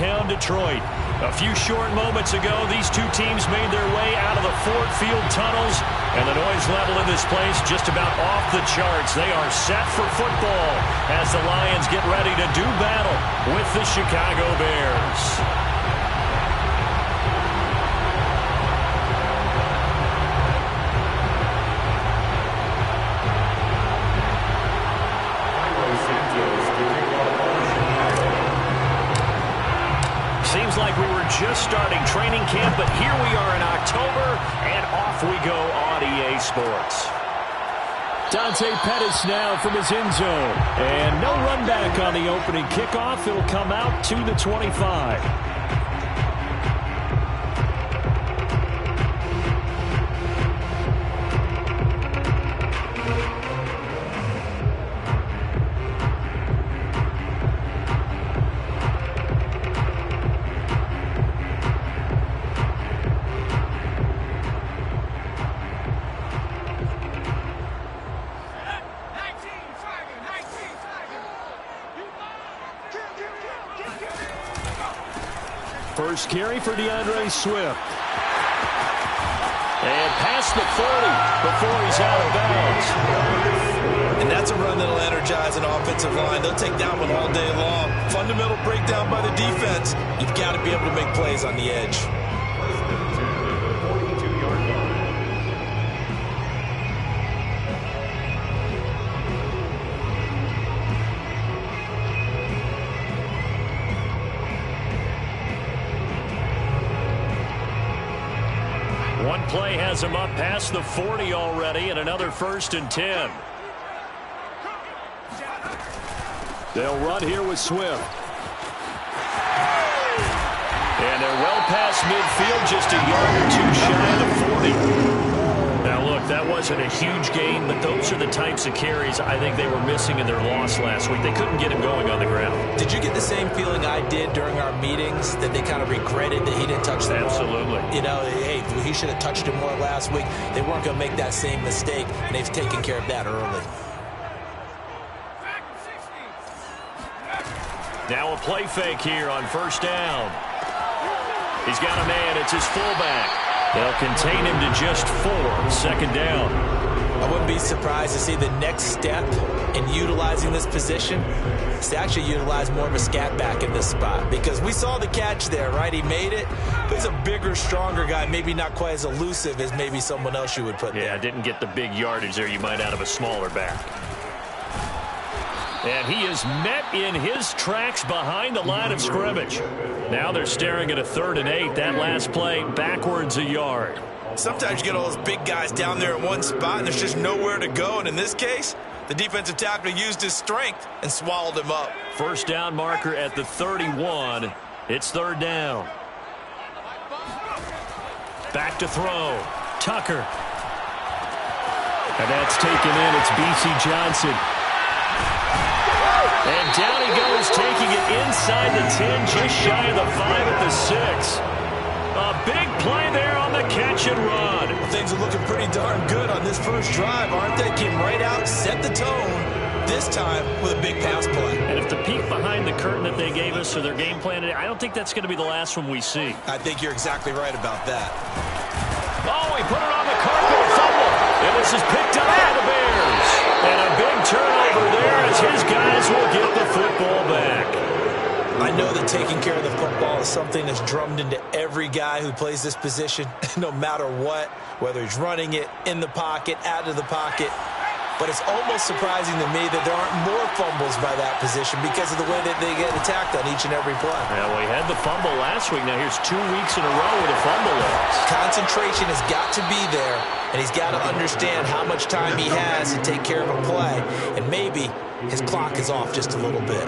downtown Detroit. A few short moments ago, these two teams made their way out of the Ford Field tunnels, and the noise level in this place just about off the charts. They are set for football as the Lions get ready to do battle with the Chicago Bears. Seems like we were just starting training camp, but here we are in October, and off we go on EA Sports. Dante Pettis now from his end zone. And no run back on the opening kickoff. It'll come out to the 25. First carry for DeAndre Swift. And past the 40 before he's out of bounds. And that's a run that'll energize an offensive line. They'll take that one all day long. Fundamental breakdown by the defense. You've got to be able to make plays on the edge. One play has him up past the 40 already, and another 1st and 10. They'll run here with Swift. And they're well past midfield, just a yard or two shy of the 40. Now, look, that wasn't a huge gain, but those are the types of carries I think they were missing in their loss last week. They couldn't get him going on the ground. Did you get the same feeling I did during our meetings, that they kind of regretted that he didn't touch the ball? Absolutely. You know, hey, he should have touched it more last week. They weren't going to make that same mistake, and they've taken care of that early. Now a play fake here on 1st down. He's got a man. It's his fullback. They'll contain him to just 4. 2nd down. I wouldn't be surprised to see the next step in utilizing this position is to actually utilize more of a scat back in this spot, because we saw the catch there, right? He made it. But he's a bigger, stronger guy, maybe not quite as elusive as maybe someone else you would put there. Yeah, didn't get the big yardage there you might out of a smaller back. And he is met in his tracks behind the line of scrimmage. Now they're staring at a 3rd and 8. That last play backwards a yard. Sometimes you get all those big guys down there in one spot, and there's just nowhere to go. And in this case, the defensive tackle used his strength and swallowed him up. 1st down marker at the 31. It's 3rd down. Back to throw. Tucker. And that's taken in. It's B.C. Johnson. And down he goes, taking it inside the 10, just shy of the 5 at the 6. A big play there on the catch and run. Well, things are looking pretty darn good on this first drive, aren't they? Came right out, set the tone, this time with a big pass play. And if the peek behind the curtain that they gave us or their game plan, I don't think that's going to be the last one we see. I think you're exactly right about that. Oh, he put it on the carpet, fumble. And this is picked up by the Bears. And a big turnover there as his guys will get the football back. I know that taking care of the football is something that's drummed into every guy who plays this position, no matter what, whether he's running it, in the pocket, out of the pocket. But it's almost surprising to me that there aren't more fumbles by that position because of the way that they get attacked on each and every play. Yeah, well, he had the fumble last week. Now here's 2 weeks in a row with a fumble loss. Concentration has got to be there, and he's got to understand how much time he has to take care of a play, and maybe his clock is off just a little bit.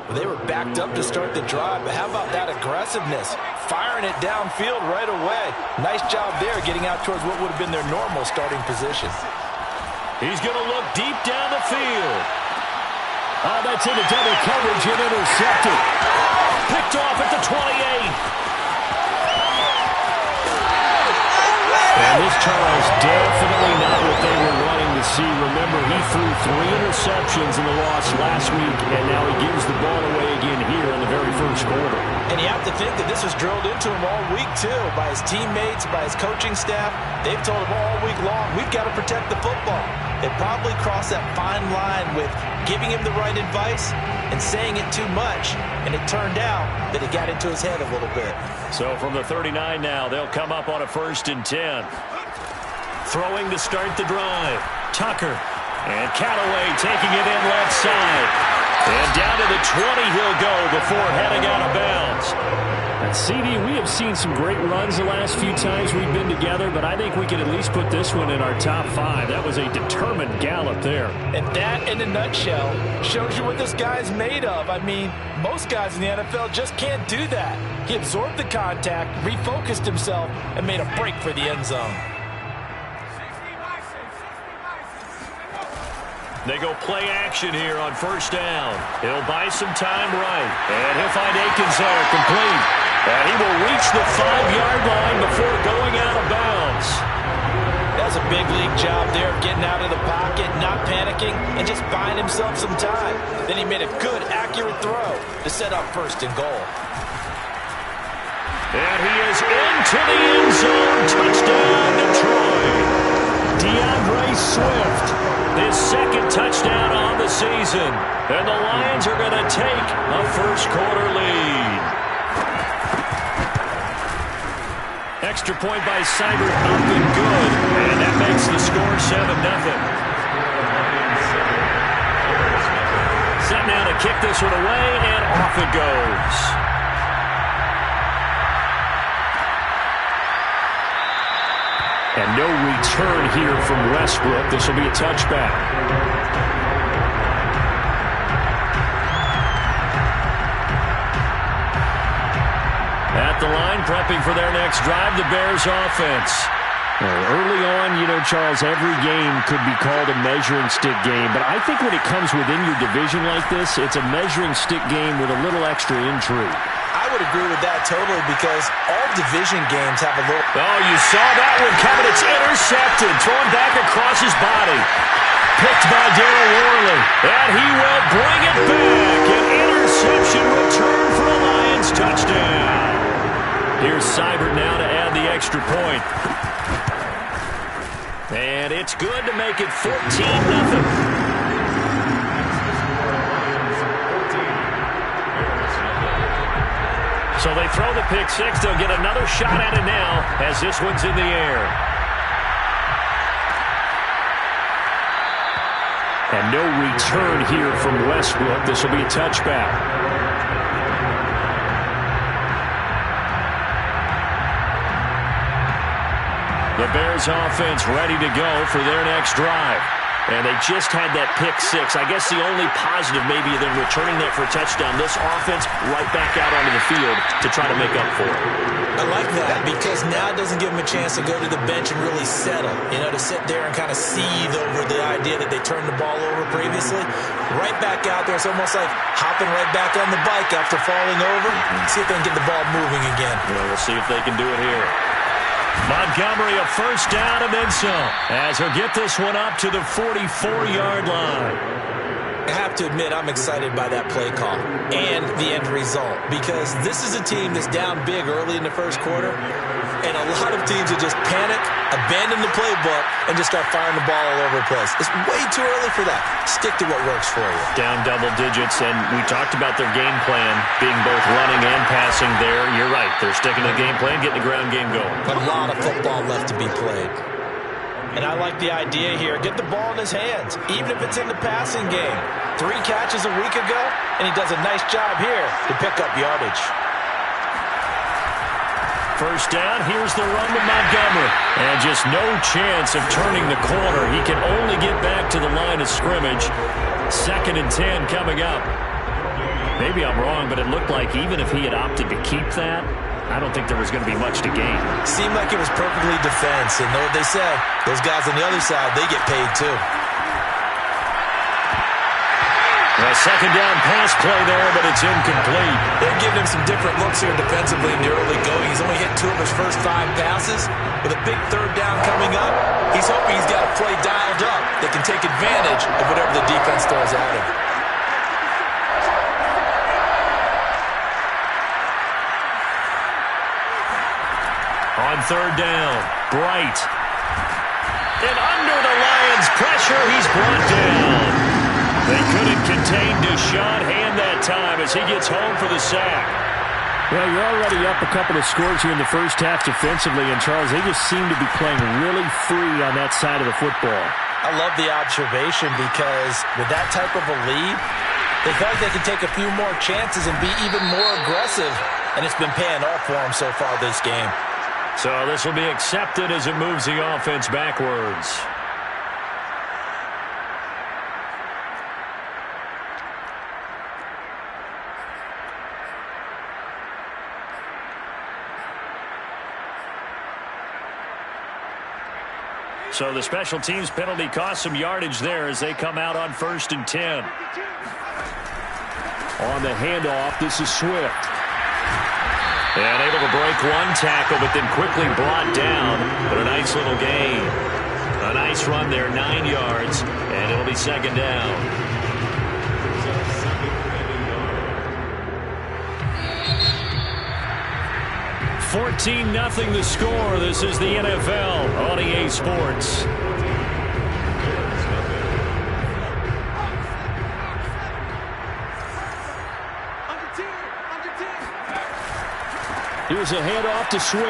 Well, they were backed up to start the drive, but how about that aggressiveness? Firing it downfield right away. Nice job there getting out towards what would have been their normal starting position. He's going to look deep down the field. Oh, that's into double coverage and intercepted. Picked off at the 28. And this Charles definitely not what they were wanting to see remember, he threw 3 interceptions in the loss last week, and now he gives the ball away again here in the very first quarter. And you have to think that this was drilled into him all week, too, by his teammates, by his coaching staff. They've told him all week long, we've got to protect the football. They probably crossed that fine line with giving him the right advice and saying it too much, and it turned out that it got into his head a little bit. So from the 39 now, they'll come up on a 1st and 10. Throwing to start the drive. Tucker. And Callaway taking it in left side. And down to the 20 he'll go before heading out of bounds. And CD, we have seen some great runs the last few times we've been together, but I think we could at least put this one in our top 5. That was a determined gallop there. And that, in a nutshell, shows you what this guy's made of. I mean, most guys in the NFL just can't do that. He absorbed the contact, refocused himself, and made a break for the end zone. They go play action here on 1st down. He'll buy some time right. And he'll find Akins there, complete. And he will reach the 5-yard line before going out of bounds. That was a big league job there of getting out of the pocket, not panicking, and just buying himself some time. Then he made a good, accurate throw to set up 1st and goal. And he is into the end zone. Touchdown, Detroit. DeAndre Swift, his 2nd touchdown on the season. And the Lions are going to take a first-quarter lead. Extra point by Seibert, up and good. And that makes the score 7-0. Set now to kick this one away, and off it goes. And no return here from Westbrook. This will be a touchback. At the line, prepping for their next drive, the Bears offense. Early on, you know, Charles, every game could be called a measuring stick game. But I think when it comes within your division like this, it's a measuring stick game with a little extra intrigue. I would agree with that totally because all division games have a little... Oh, you saw that one coming. It's intercepted. Thrown back across his body. Picked by Darryl Worley. And he will bring it back. An interception return for a Lions touchdown. Here's Seibert now to add the extra point. And it's good to make it 14-0. So they throw the pick 6. They'll get another shot at it now as this one's in the air. And no return here from Westbrook. This will be a touchback. The Bears offense ready to go for their next drive. And they just had that pick 6. I guess the only positive maybe than returning that for a touchdown, this offense right back out onto the field to try to make up for it. I like that because now it doesn't give them a chance to go to the bench and really settle, you know, to sit there and kind of seethe over the idea that they turned the ball over previously. Right back out there, it's almost like hopping right back on the bike after falling over. See if they can get the ball moving again. Yeah, we'll see if they can do it here. Montgomery a 1st down and then some, as he'll get this one up to the 44-yard line. I have to admit I'm excited by that play call and the end result because this is a team that's down big early in the 1st quarter, and a lot of teams will just panic, abandon the playbook, and just start firing the ball all over the place. It's way too early for that. Stick to what works for you. Down double digits, and we talked about their game plan being both running and passing there. You're right. They're sticking to the game plan, getting the ground game going. A lot of football left to be played. And I like the idea here. Get the ball in his hands, even if it's in the passing game. 3 catches a week ago, and he does a nice job here to pick up yardage. 1st down, here's the run to Montgomery. And just no chance of turning the corner. He can only get back to the line of scrimmage. 2nd and 10 coming up. Maybe I'm wrong, but it looked like even if he had opted to keep that, I don't think there was going to be much to gain. Seemed like it was perfectly defense. And know what they say? Those guys on the other side, they get paid too. And A second down pass play there, but it's incomplete. They're giving him some different looks here defensively in the early going. He's only hit 2 of his first 5 passes. With a big third down coming up, he's hoping he's got a play dialed up that can take advantage of whatever the defense throws at him. On third down, Bright. And under the Lions' pressure, he's brought down. They couldn't contain Deshaun Hand that time as he gets home for the sack. Well, you're already up a couple of scores here in the first half defensively, and Charles, they just seem to be playing really free on that side of the football. I love the observation because with that type of a lead, they feel like they can take a few more chances and be even more aggressive, and it's been paying off for them so far this game. So this will be accepted as it moves the offense backwards. So the special teams penalty cost some yardage there as they come out on 1st and 10. On the handoff, this is Swift. And able to break one tackle, but then quickly brought down. But a nice little gain. A nice run there, 9 yards, and it'll be second down. 14-0 the score. This is the NFL on EA Sports. Here's a handoff to Swift.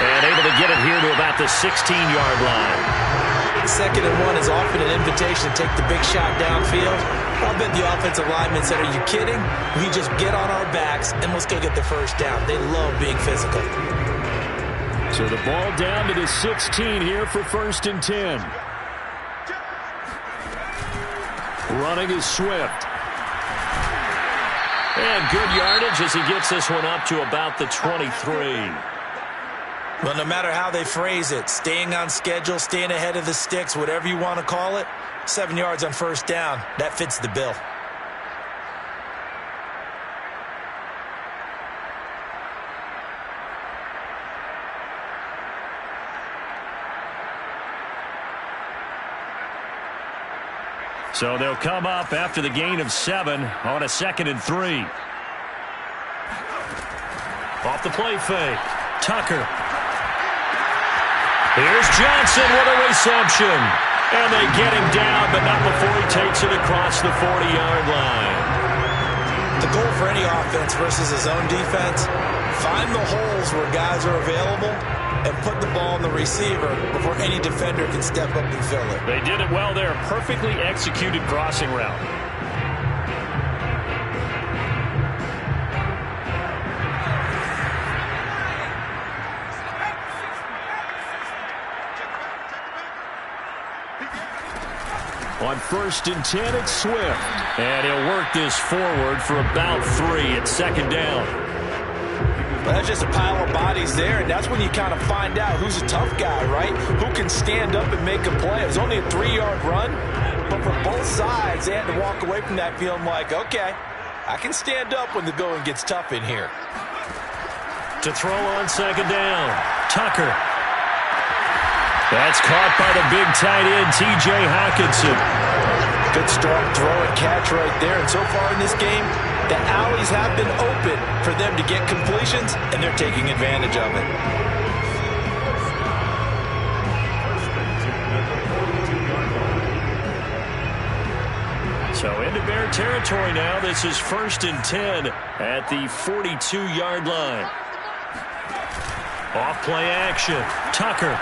And able to get it here to about the 16-yard line. 2nd and 1 is often an invitation to take the big shot downfield. I'll bet the offensive linemen said, are you kidding? We just get on our backs and let's go get the first down. They love being physical. So the ball down to the 16 here for 1st and 10. Running is Swift. And good yardage as he gets this one up to about the 23. Well, no matter how they phrase it, staying on schedule, staying ahead of the sticks, whatever you want to call it, 7 yards on 1st down, that fits the bill. So they'll come up after the gain of 7 on a 2nd and 3. Off the play fake. Tucker. Here's Johnson with a reception. And they get him down, but not before he takes it across the 40-yard line. The goal for any offense versus his own defense, find the holes where guys are available and put the ball on the receiver before any defender can step up and fill it. They did it well there. Perfectly executed crossing route. On 1st and 10, it's Swift. And he'll work this forward for about 3 at 2nd down. Well, that's just a pile of bodies there, and that's when you kind of find out who's a tough guy, right? Who can stand up and make a play. It was only a 3-yard run, but for both sides, they had to walk away from that feeling like, okay, I can stand up when the going gets tough in here. To throw on 2nd down, Tucker. That's caught by the big tight end, T.J. Hockenson. Good strong throw and catch right there. And so far in this game, the alleys have been open for them to get completions, and they're taking advantage of it. So into Bear territory now. This is 1st and 10 at the 42-yard line. Off play action. Tucker.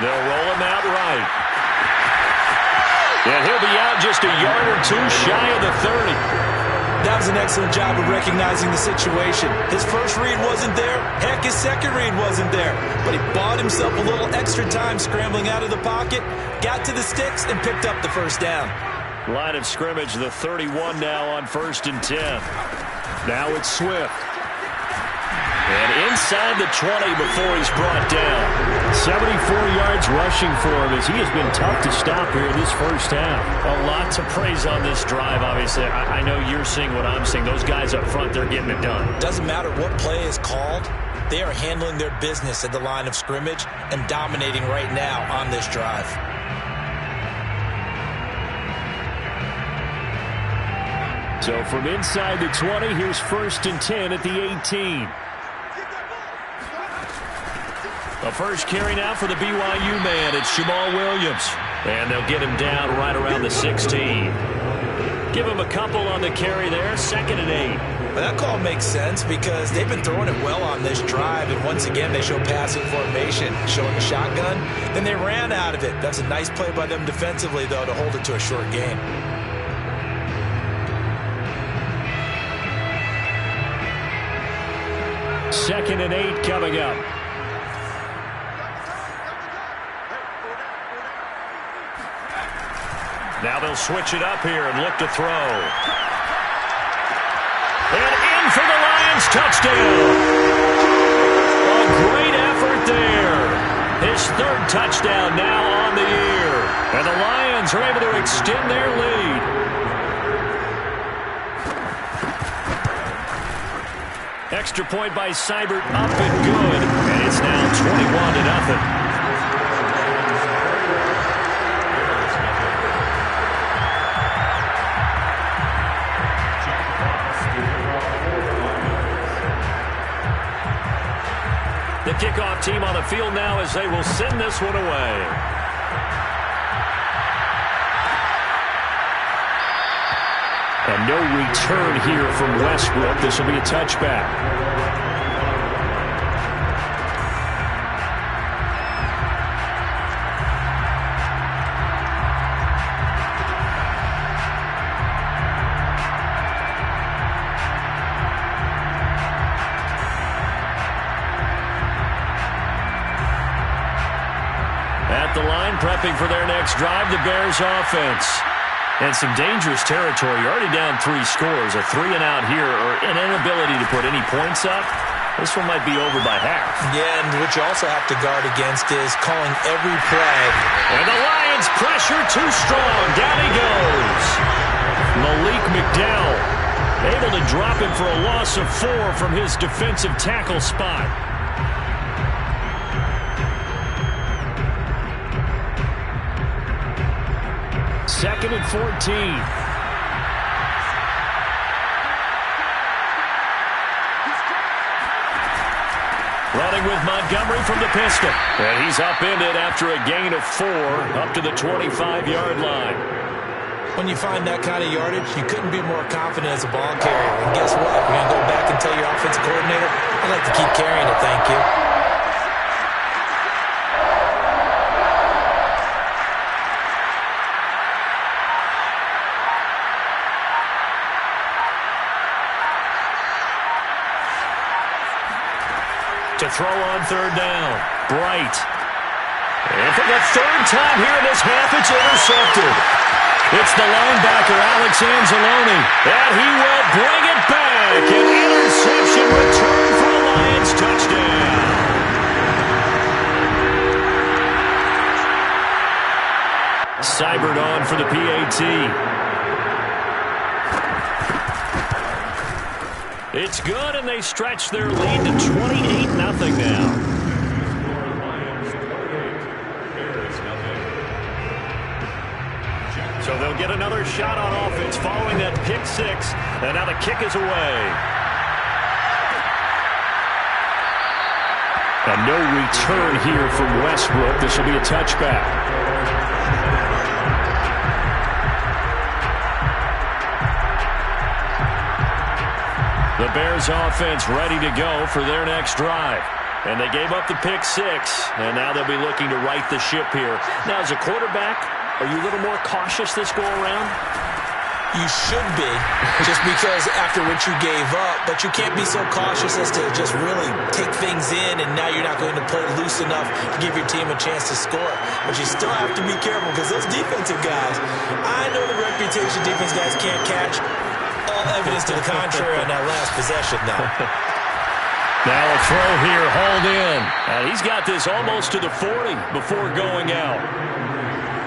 They'll roll him out right. And he'll be out just a yard or 2 shy of the 30. That was an excellent job of recognizing the situation. His first read wasn't there. Heck, his second read wasn't there. But he bought himself a little extra time scrambling out of the pocket, got to the sticks, and picked up the first down. Line of scrimmage, the 31 now on 1st and 10. Now it's Swift. And inside the 20 before he's brought down. 74 yards rushing for him as he has been tough to stop here in this first half. A lot to praise on this drive, obviously. I know you're seeing what I'm seeing. Those guys up front, they're getting it done. Doesn't matter what play is called. They are handling their business at the line of scrimmage and dominating right now on this drive. So from inside the 20, here's 1st and 10 at the 18. The first carry now for the BYU man. It's Jamal Williams. And they'll get him down right around the 16. Give him a couple on the carry there. 2nd and 8. Well, that call makes sense because they've been throwing it well on this drive. And once again, they show passing formation, showing the shotgun. Then they ran out of it. That's a nice play by them defensively, though, to hold it to a short gain. Second and 8 coming up. Now they'll switch it up here and look to throw. And in for the Lions, touchdown. A great effort there. His 3rd touchdown now on the year. And the Lions are able to extend their lead. Extra point by Seibert, up and good. And it's now 21-0. The kickoff team on the field now as they will send this one away. And no return here from Westbrook. This will be a touchback. At the line, prepping for their next drive, the Bears offense. And some dangerous territory. You're already down 3 scores. A 3-and-out here, or an inability to put any points up. This one might be over by half. Yeah, and what you also have to guard against is calling every play. And the Lions pressure too strong. Down he goes. Malik McDowell able to drop him for a loss of 4 from his defensive tackle spot. Second and 14. Running with Montgomery from the pistol. And he's upended after a gain of 4 up to the 25-yard line. When you find that kind of yardage, you couldn't be more confident as a ball carrier. And guess what? You're going to go back and tell your offensive coordinator, I'd like to keep carrying it, thank you. To throw on 3rd down. Bright. And for the 3rd time here in this half, it's intercepted. It's the linebacker, Alex Anzalone. And he will bring it back. An interception return for a Lions touchdown. Seibert on for the PAT. It's good, and they stretch their lead to 28-0 now. So they'll get another shot on offense following that pick 6, and now the kick is away. And no return here from Westbrook. This will be a touchback. The Bears offense ready to go for their next drive. And they gave up the pick 6, and now they'll be looking to right the ship here. Now, as a quarterback, are you a little more cautious this go-around? You should be, just because after what you gave up, but you can't be so cautious as to just really take things in, and now you're not going to play loose enough to give your team a chance to score. But you still have to be careful because those defensive guys, I know the reputation defense guys can't catch. All evidence to the contrary on that last possession, though. Now a throw here, hauled in. And he's got this almost to the 40 before going out.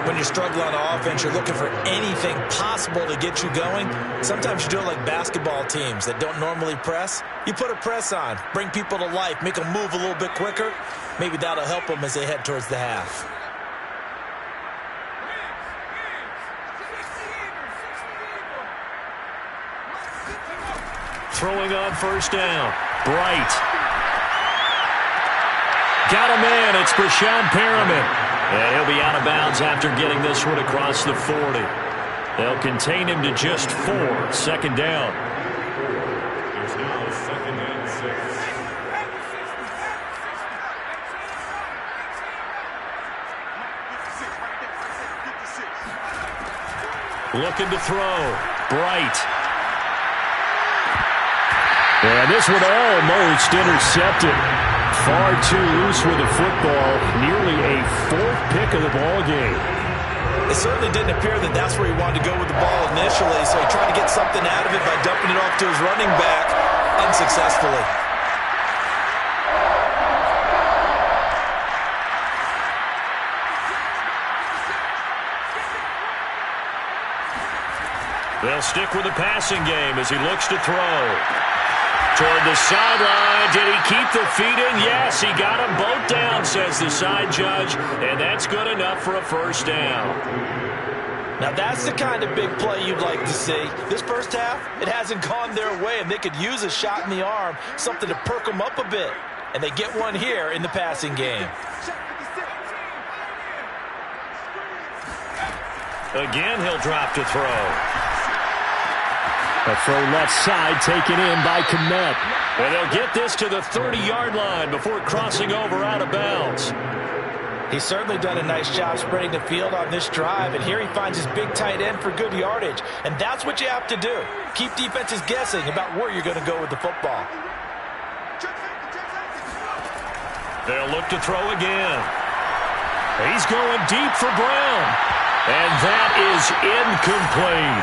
When you're struggling on offense, you're looking for anything possible to get you going. Sometimes you do it like basketball teams that don't normally press. You put a press on, bring people to life, make them move a little bit quicker. Maybe that'll help them as they head towards the half. Throwing on first down. Bright. Got a man. It's Brashad Perriman. And he'll be out of bounds after getting this one across the 40. They'll contain him to just 4. Second down. There's now second and 6. Looking to throw. Bright. And this one almost intercepted. Far too loose with the football. Nearly a 4th pick of the ball game. It certainly didn't appear that that's where he wanted to go with the ball initially, so he tried to get something out of it by dumping it off to his running back unsuccessfully. They'll stick with the passing game as he looks to throw. Toward the sideline. Did he keep the feet in? Yes, he got them both down, says the side judge. And that's good enough for a first down. Now that's the kind of big play you'd like to see. This first half, it hasn't gone their way, and they could use a shot in the arm, something to perk them up a bit. And they get one here in the passing game. Again, he'll drop to throw. A throw left side taken in by Kmet. And they'll get this to the 30-yard line before crossing over out of bounds. He's certainly done a nice job spreading the field on this drive, and here he finds his big tight end for good yardage. And that's what you have to do. Keep defenses guessing about where you're going to go with the football. They'll look to throw again. He's going deep for Brown. And that is incomplete.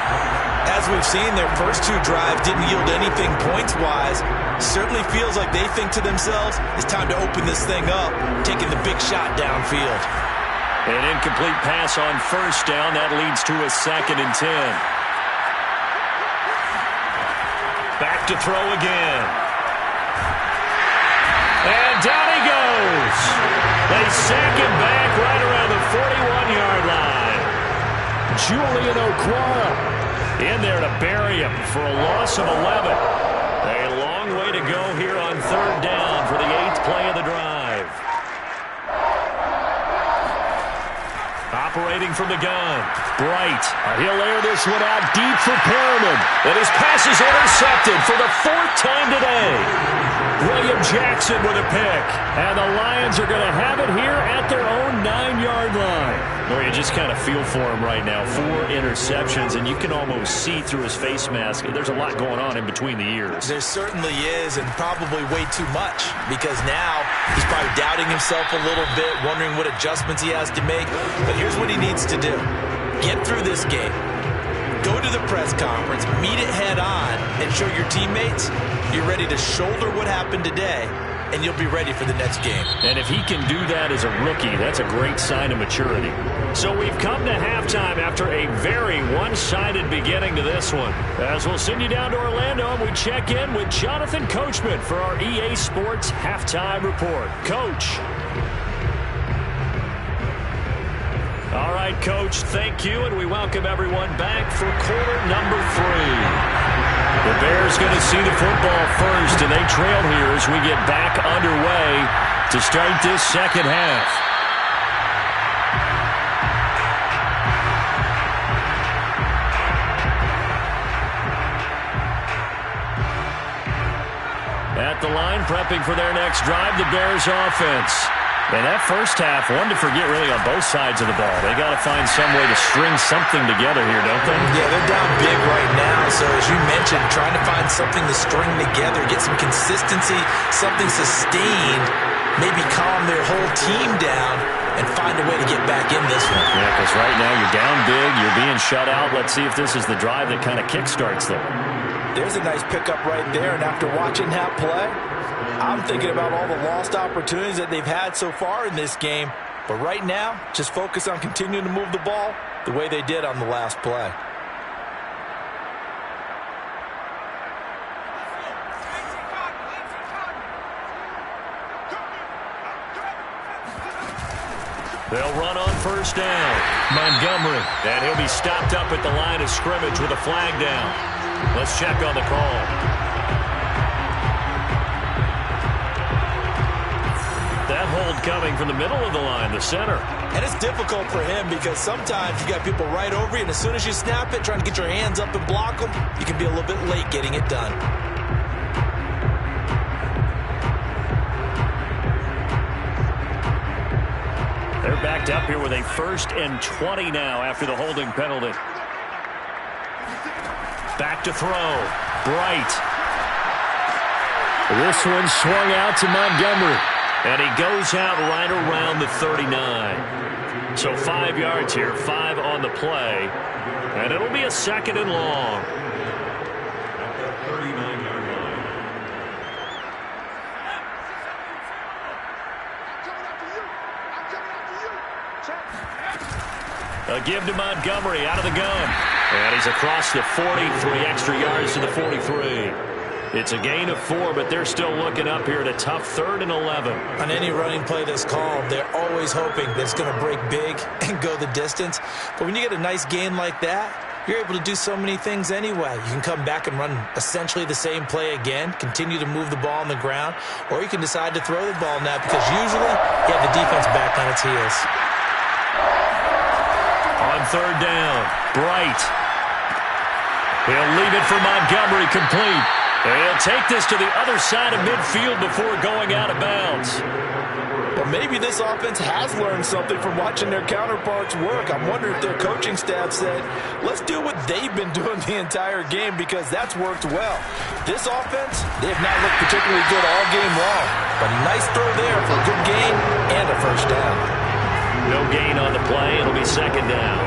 As we've seen, their first 2 drives didn't yield anything points-wise. Certainly feels like they think to themselves, it's time to open this thing up, taking the big shot downfield. An incomplete pass on first down. That leads to a 2nd and 10. Back to throw again. And down he goes. They sack him back right around the 41-yard line. Julian Okwara in there to bury him for a loss of 11. A long way to go here on 3rd down for the 8th play of the drive. Operating from the gun. Bright. He'll air this one out deep for Perriman. And his pass is intercepted for the 4th time today. William Jackson with a pick. And the Lions are going to have it here at their own 9-yard line. Or you just kind of feel for him right now. 4 interceptions, and you can almost see through his face mask. There's a lot going on in between the ears. There certainly is, and probably way too much, because now he's probably doubting himself a little bit, wondering what adjustments he has to make. But here's what he needs to do. Get through this game. Go to the press conference, meet it head on, and show your teammates you're ready to shoulder what happened today, and you'll be ready for the next game. And if he can do that as a rookie, that's a great sign of maturity. So we've come to halftime after a very one-sided beginning to this one. As we'll send you down to Orlando, and we check in with Jonathan Coachman for our EA Sports Halftime Report. Coach. All right, Coach, thank you, and we welcome everyone back for quarter number 3. The Bears going to see the football first, and they trail here as we get back underway to start this second half. At the line, prepping for their next drive, the Bears offense. And that first half, one to forget really on both sides of the ball. They got to find some way to string something together here, don't they? Yeah, they're down big right now. So as you mentioned, trying to find something to string together, get some consistency, something sustained, maybe calm their whole team down and find a way to get back in this one. Yeah, because right now you're down big, you're being shut out. Let's see if this is the drive that kind of kickstarts them. There's a nice pickup right there, and after watching that play, I'm thinking about all the lost opportunities that they've had so far in this game. But right now, just focus on continuing to move the ball the way they did on the last play. They'll run on first down. Montgomery. And he'll be stopped up at the line of scrimmage with a flag down. Let's check on the call. That hold coming from the middle of the line, the center. And it's difficult for him because sometimes you got people right over you, and as soon as you snap it, trying to get your hands up and block them, you can be a little bit late getting it done. They're backed up here with a 1st and 20 now after the holding penalty. Back to throw. Bright. This one swung out to Montgomery. And he goes out right around the 39. So 5 yards here, 5 on the play. And it'll be a 2nd and long. At the 39-yard line. A give to Montgomery out of the gun. And he's across the 40, 3 extra yards to the 43. It's a gain of 4, but they're still looking up here at a tough 3rd and 11. On any running play that's called, they're always hoping that it's going to break big and go the distance. But when you get a nice gain like that, you're able to do so many things anyway. You can come back and run essentially the same play again, continue to move the ball on the ground, or you can decide to throw the ball now because usually you have the defense back on its heels. On 3rd down, Bright. He'll leave it for Montgomery, complete. He'll take this to the other side of midfield before going out of bounds. Well, maybe this offense has learned something from watching their counterparts work. I'm wondering if their coaching staff said, let's do what they've been doing the entire game because that's worked well. This offense, they have not looked particularly good all game long. But a nice throw there for a good gain and a 1st down. No gain on the play. It'll be 2nd down.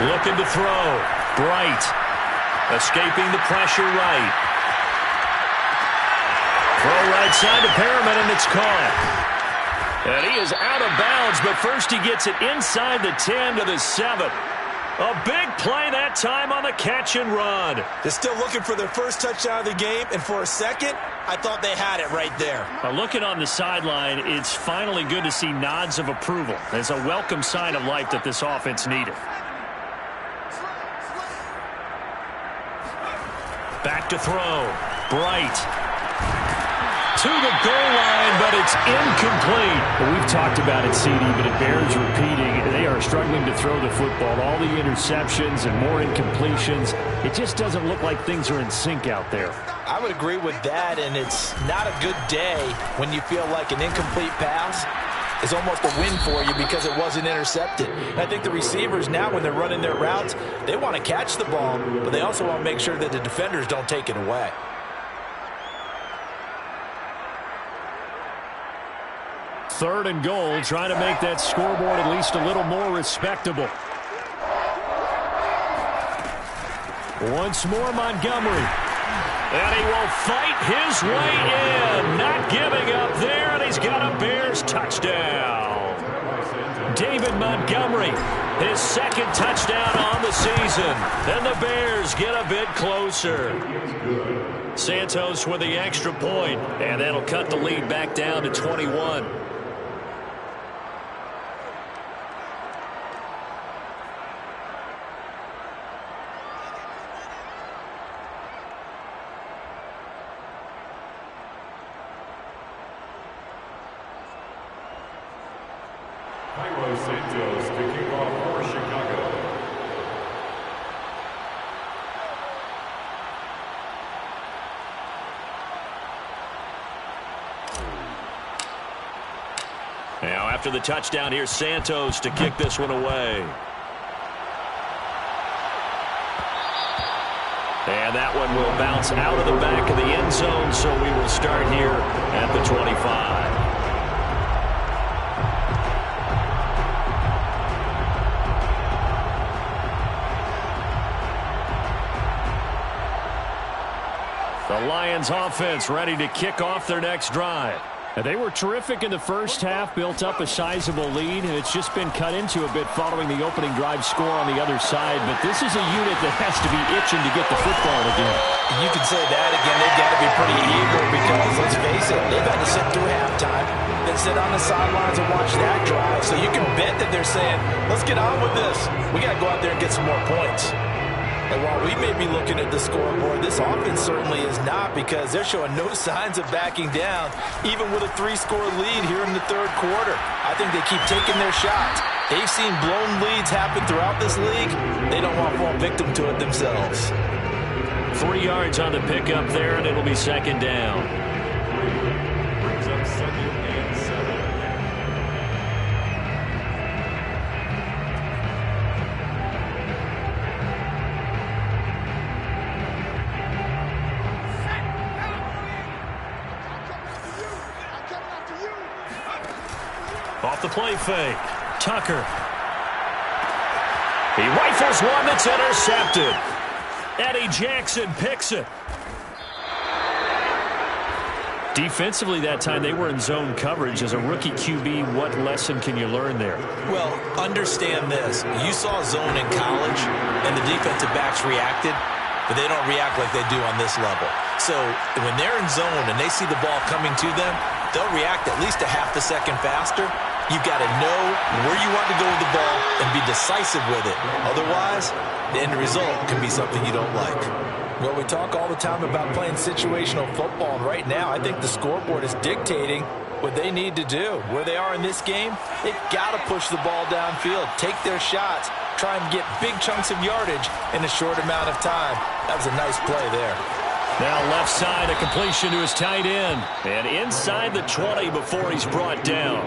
Looking to throw. Bright. Escaping the pressure right. Throw right side to Perriman, and it's caught. And he is out of bounds, but first he gets it inside the 10 to the 7. A big play that time on the catch and run. They're still looking for their first touchdown of the game, and for a second, I thought they had it right there. Looking on the sideline, it's finally good to see nods of approval. It's a welcome sign of life that this offense needed. Back to throw. Bright. To the goal line, but it's incomplete. Well, we've talked about it, CD, but it bears repeating. They are struggling to throw the football. All the interceptions and more incompletions. It just doesn't look like things are in sync out there. I would agree with that, and it's not a good day when you feel like an incomplete pass is almost a win for you because it wasn't intercepted. And I think the receivers now, when they're running their routes, they want to catch the ball, but they also want to make sure that the defenders don't take it away. Third and goal, trying to make that scoreboard at least a little more respectable. Once more, Montgomery. And he will fight his way in. Not giving up there, and he's got a Bears touchdown. David Montgomery, his 2nd touchdown on the season. And the Bears get a bit closer. Santos with the extra point, and that'll cut the lead back down to 21. Santos to kick off for Chicago. Now after the touchdown, here's Santos to kick this one away. And that one will bounce out of the back of the end zone, so we will start here at the 25. The Lions offense ready to kick off their next drive. They were terrific in the first half, built up a sizable lead, and it's just been cut into a bit following the opening drive score on the other side. But this is a unit that has to be itching to get the football again. You can say that again. They've got to be pretty eager because, let's face it, they've had to sit through halftime, then sit on the sidelines and watch that drive. So you can bet that they're saying, let's get on with this. We got to go out there and get some more points. And while we may be looking at the scoreboard, this offense certainly is not, because they're showing no signs of backing down, even with a 3-score lead here in the third quarter. I think they keep taking their shots. They've seen blown leads happen throughout this league. They don't want to fall victim to it themselves. 3 yards on the pickup there, and it'll be second down. Brings up 2nd and 7. Off the play fake. Tucker. He rifles one that's intercepted. Eddie Jackson picks it. Defensively that time, they were in zone coverage. As a rookie QB, what lesson can you learn there? Well, understand this. You saw zone in college, and the defensive backs reacted, but they don't react like they do on this level. So when they're in zone and they see the ball coming to them, they'll react at least a half a second faster. You've got to know where you want to go with the ball and be decisive with it. Otherwise, the end result can be something you don't like. Well, we talk all the time about playing situational football, and right now I think the scoreboard is dictating what they need to do. Where they are in this game, they've got to push the ball downfield, take their shots, try and get big chunks of yardage in a short amount of time. That was a nice play there. Now left side, a completion to his tight end. And inside the 20 before he's brought down.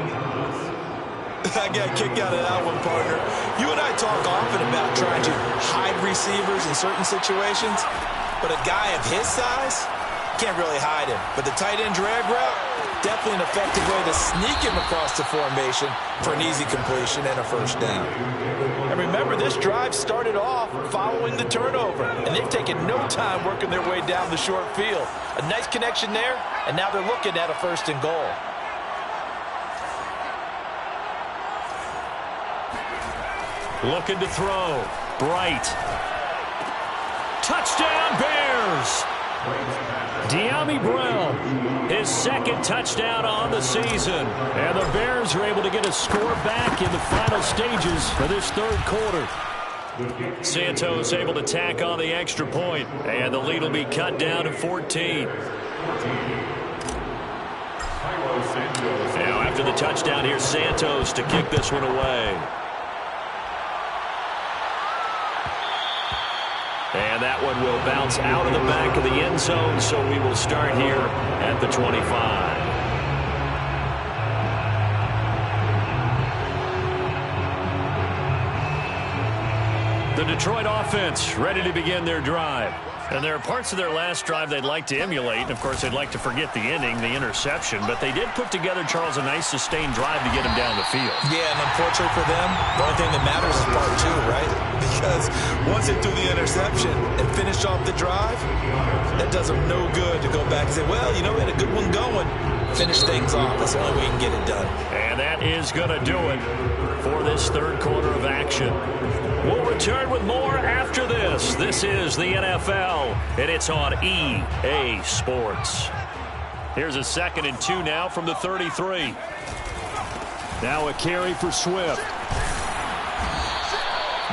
I got a kick out of that one, partner. You and I talk often about trying to hide receivers in certain situations, but a guy of his size can't really hide him. But the tight end drag route, definitely an effective way to sneak him across the formation for an easy completion and a first down. And remember, this drive started off following the turnover, and they've taken no time working their way down the short field. A nice connection there, and now they're looking at a 1st and goal. Looking to throw. Bright. Touchdown, Bears! De'Ami Brown, his 2nd touchdown on the season. And the Bears are able to get a score back in the final stages for this third quarter. Santos able to tack on the extra point, and the lead will be cut down to 14. Now after the touchdown, here's Santos to kick this one away. And that one will bounce out of the back of the end zone, so we will start here at the 25. The Detroit offense ready to begin their drive. And there are parts of their last drive they'd like to emulate. And, of course, they'd like to forget the ending, the interception. But they did put together, Charles, a nice sustained drive to get him down the field. Yeah, and unfortunately for them, the only thing that matters is part 2, right? Because once they threw the interception and finished off the drive, that does them no good to go back and say, well, you know, we had a good one going. Finish things off. That's the only way you can get it done. And that is going to do it for this third quarter of action. We'll return with more after this. This is the NFL, and it's on EA Sports. Here's a 2nd and 2 now from the 33. Now a carry for Swift.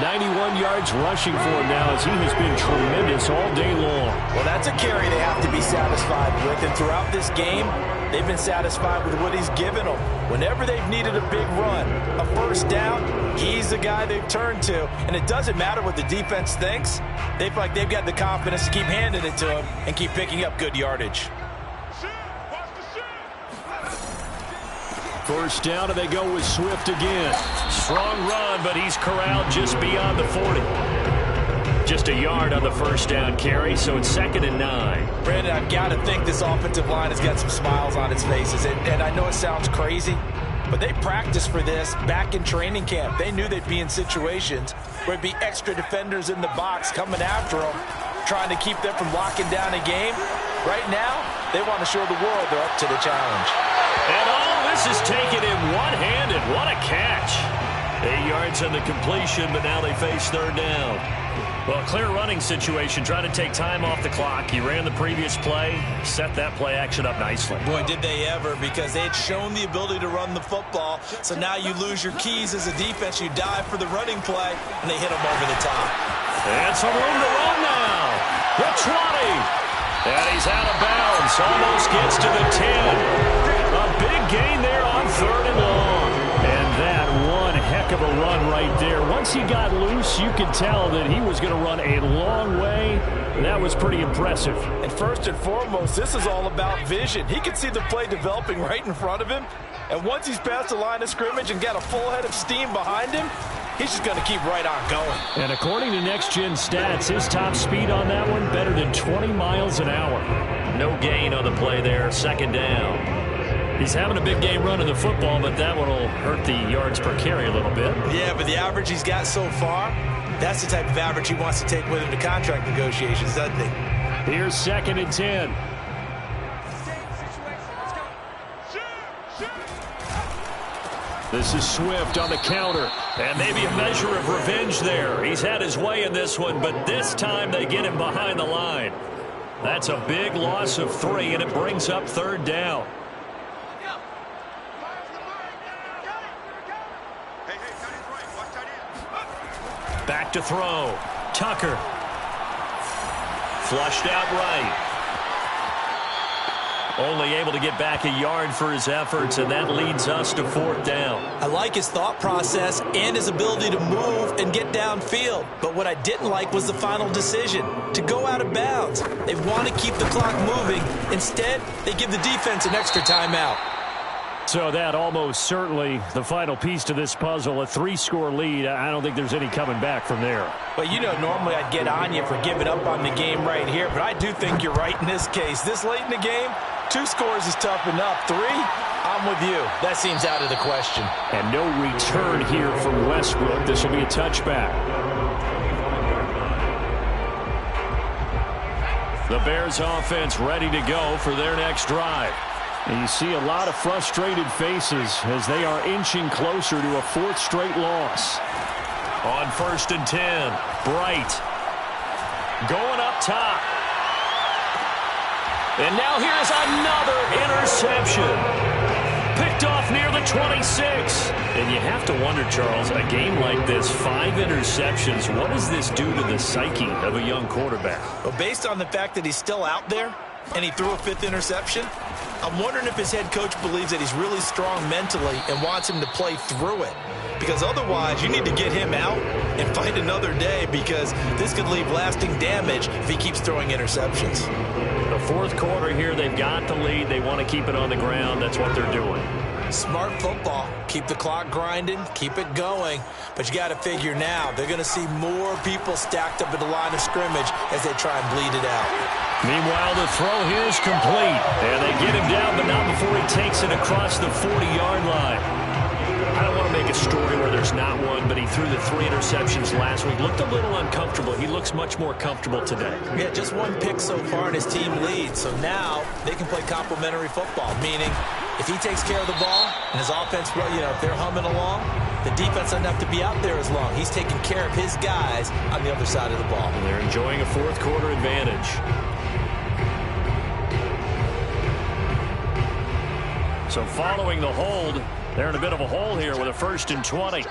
91 yards rushing for him now, as he has been tremendous all day long. Well, that's a carry they have to be satisfied with, and throughout this game, they've been satisfied with what he's given them. Whenever they've needed a big run, a first down, he's the guy they've turned to. And it doesn't matter what the defense thinks. They feel like they've got the confidence to keep handing it to him and keep picking up good yardage. First down, and they go with Swift again. Strong run, but he's corralled just beyond the 40. Just a yard on the first down carry, so it's 2nd and 9. Brandon, I've got to think this offensive line has got some smiles on its faces. And I know it sounds crazy, but they practiced for this back in training camp. They knew they'd be in situations where it'd be extra defenders in the box coming after them, trying to keep them from locking down a game. Right now, they want to show the world they're up to the challenge. And this is taken in one-handed. What a catch. 8 yards on the completion, but now they face third down. Well, clear running situation, trying to take time off the clock. He ran the previous play, set that play action up nicely. Boy, did they ever, because they had shown the ability to run the football. So now you lose your keys as a defense. You dive for the running play, and they hit them over the top. And some room to run now. The 20. And he's out of bounds. Almost gets to the 10. A big gain there on third and long. And that one heck of a run right there. Once he got loose, you could tell that he was going to run a long way. That was pretty impressive. And first and foremost, this is all about vision. He could see the play developing right in front of him. And once he's past the line of scrimmage and got a full head of steam behind him, he's just going to keep right on going. And according to Next Gen Stats, his top speed on that one better than 20 miles an hour. No gain on the play there, second down. He's having a big game running the football, but that one will hurt the yards per carry a little bit. Yeah, but the average he's got so far, that's the type of average he wants to take with him to contract negotiations, doesn't he? Here's second and 10. This is Swift on the counter. And maybe a measure of revenge there. He's had his way in this one, but this time they get him behind the line. That's a big loss of 3, and it brings up third down. Back to throw. Tucker. Flushed out right. Only able to get back a yard for his efforts, and that leads us to fourth down. I like his thought process and his ability to move and get downfield. But what I didn't like was the final decision, to go out of bounds. They want to keep the clock moving. Instead, they give the defense an extra timeout. So that almost certainly the final piece to this puzzle, a 3-score lead. I don't think there's any coming back from there. Well, you know, normally I'd get on you for giving up on the game right here, but I do think you're right in this case. This late in the game, 2 scores is tough enough. 3, I'm with you. That seems out of the question. And no return here from Westbrook. This will be a touchback. The Bears offense ready to go for their next drive. And you see a lot of frustrated faces as they are inching closer to a 4th straight loss. On 1st and 10, Bright going up top. And now here's another interception. Picked off near the 26. And you have to wonder, Charles, a game like this, 5 interceptions, what does this do to the psyche of a young quarterback? Well, based on the fact that he's still out there and he threw a 5th interception, I'm wondering if his head coach believes that he's really strong mentally and wants him to play through it. Because otherwise, you need to get him out and find another day, because this could leave lasting damage if he keeps throwing interceptions. The 4th quarter here, they've got the lead. They want to keep it on the ground. That's what they're doing. Smart football. Keep the clock grinding. Keep it going. But you got to figure now, they're going to see more people stacked up at the line of scrimmage as they try and bleed it out. Meanwhile, the throw here is complete. And they get him down, but not before he takes it across the 40-yard line. I don't want to make a story where there's not one, but he threw the 3 interceptions last week. Looked a little uncomfortable. He looks much more comfortable today. Yeah, just 1 pick so far and his team leads. So now they can play complementary football, meaning if he takes care of the ball and his offense, if they're humming along, the defense doesn't have to be out there as long. He's taking care of his guys on the other side of the ball. And they're enjoying a 4th quarter advantage. So following the hold, they're in a bit of a hole here with a 1st and 20.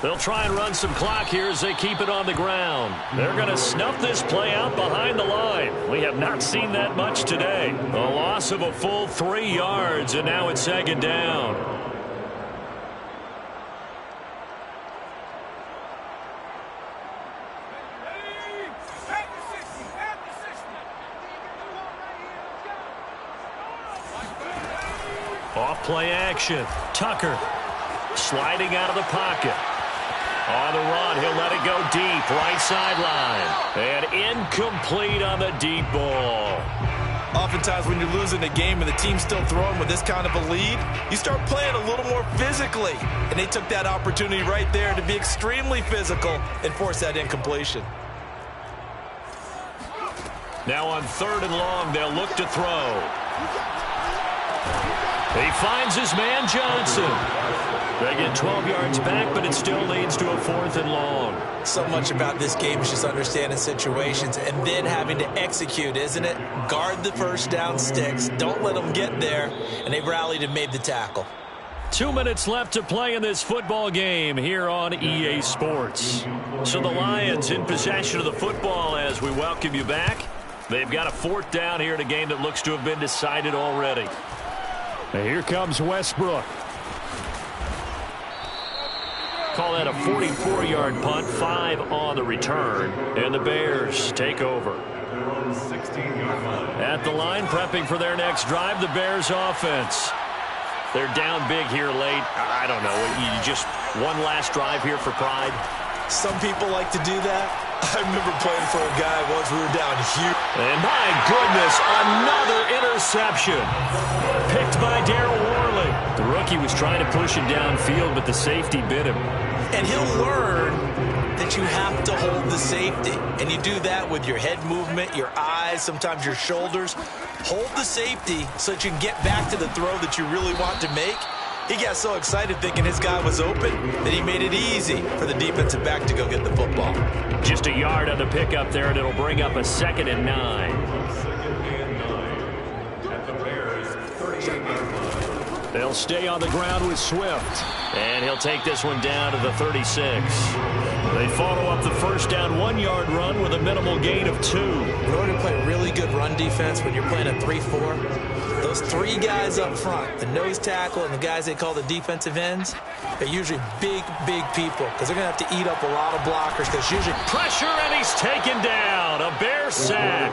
They'll try and run some clock here as they keep it on the ground. They're going to snuff this play out behind the line. We have not seen that much today. A loss of a full 3 yards, and now it's 2nd down. Off play action. Tucker sliding out of the pocket. On the run, he'll let it go deep, right sideline. And incomplete on the deep ball. Oftentimes when you're losing a game and the team's still throwing with this kind of a lead, you start playing a little more physically. And they took that opportunity right there to be extremely physical and force that incompletion. Now on 3rd and long, they'll look to throw. He finds his man Johnson. They get 12 yards back, but it still leads to a 4th and long. So much about this game is just understanding situations and then having to execute, isn't it? Guard the first down sticks. Don't let them get there. And they rallied and made the tackle. 2 minutes left to play in this football game here on EA Sports. So the Lions in possession of the football as we welcome you back. They've got a 4th down here in a game that looks to have been decided already. And here comes Westbrook. Call that a 44-yard punt, 5 on the return, and the Bears take over. At the line, prepping for their next drive, the Bears offense. They're down big here late. I don't know, you just one last drive here for pride? Some people like to do that. I remember playing for a guy once we were down huge. And my goodness, another interception. Picked by Darryl Worley. The rookie was trying to push him downfield, but the safety bit him. And he'll learn that you have to hold the safety. And you do that with your head movement, your eyes, sometimes your shoulders. Hold the safety so that you can get back to the throw that you really want to make. He got so excited thinking his guy was open that he made it easy for the defensive back to go get the football. Just a yard on the pickup there, and it'll bring up a 2nd and 9. They'll stay on the ground with Swift. And he'll take this one down to the 36. They follow up the first down 1-yard run with a minimal gain of 2. In order to play really good run defense when you're playing a 3-4, those 3 guys up front, the nose tackle and the guys they call the defensive ends, they're usually big people because they're going to have to eat up a lot of blockers because usually pressure, and he's taken down. A Bear sack.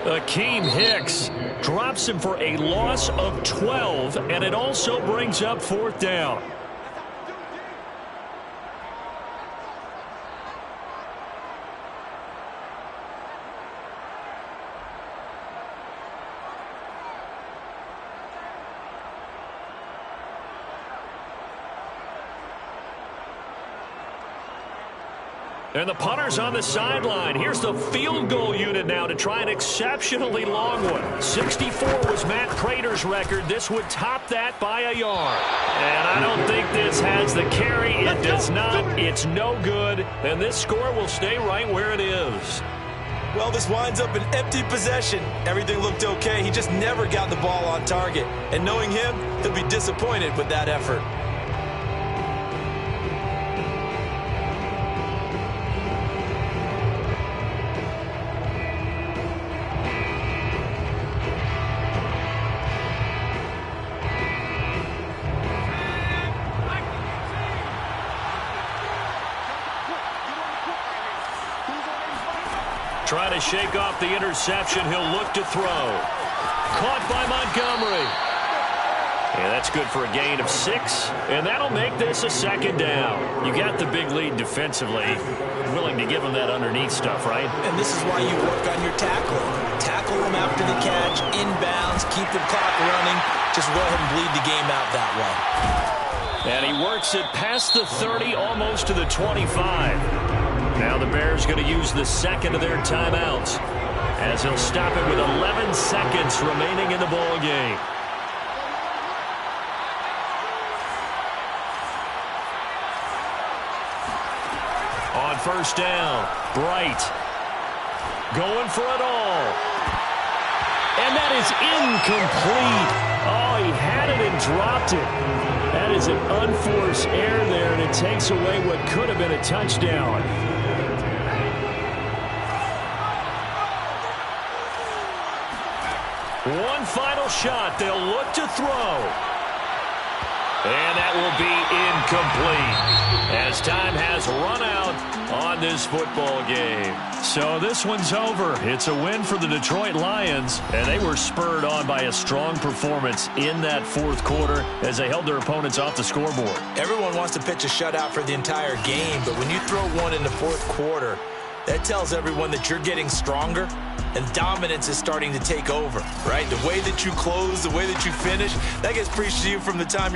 Akeem Hicks drops him for a loss of 12, and it also brings up 4th down. And the punter's on the sideline. Here's the field goal unit now to try an exceptionally long one. 64 was Matt Prater's record. This would top that by a yard. And I don't think this has the carry. It does not. It's no good. And this score will stay right where it is. Well, this winds up an empty possession. Everything looked okay. He just never got the ball on target. And knowing him, he'll be disappointed with that effort. Trying to shake off the interception. He'll look to throw. Caught by Montgomery. Yeah, that's good for a gain of 6. And that'll make this a 2nd down. You got the big lead defensively. Willing to give him that underneath stuff, right? And this is why you work on your tackling. Tackle them after the catch, inbounds, keep the clock running. Just go ahead and bleed the game out that way. And he works it past the 30, almost to the 25. Now the Bears going to use the 2nd of their timeouts as he'll stop it with 11 seconds remaining in the ball game. On first down, Bright going for it all. And that is incomplete. Oh, he had it and dropped it. That is an unforced error there, and it takes away what could have been a touchdown. One final shot. They'll look to throw. And that will be incomplete as time has run out on this football game. So this one's over. It's a win for the Detroit Lions, and they were spurred on by a strong performance in that 4th quarter as they held their opponents off the scoreboard. Everyone wants to pitch a shutout for the entire game, but when you throw one in the 4th quarter, That tells everyone that you're getting stronger and dominance is starting to take over, right? The way that you close, the way that you finish, that gets preached to you from the time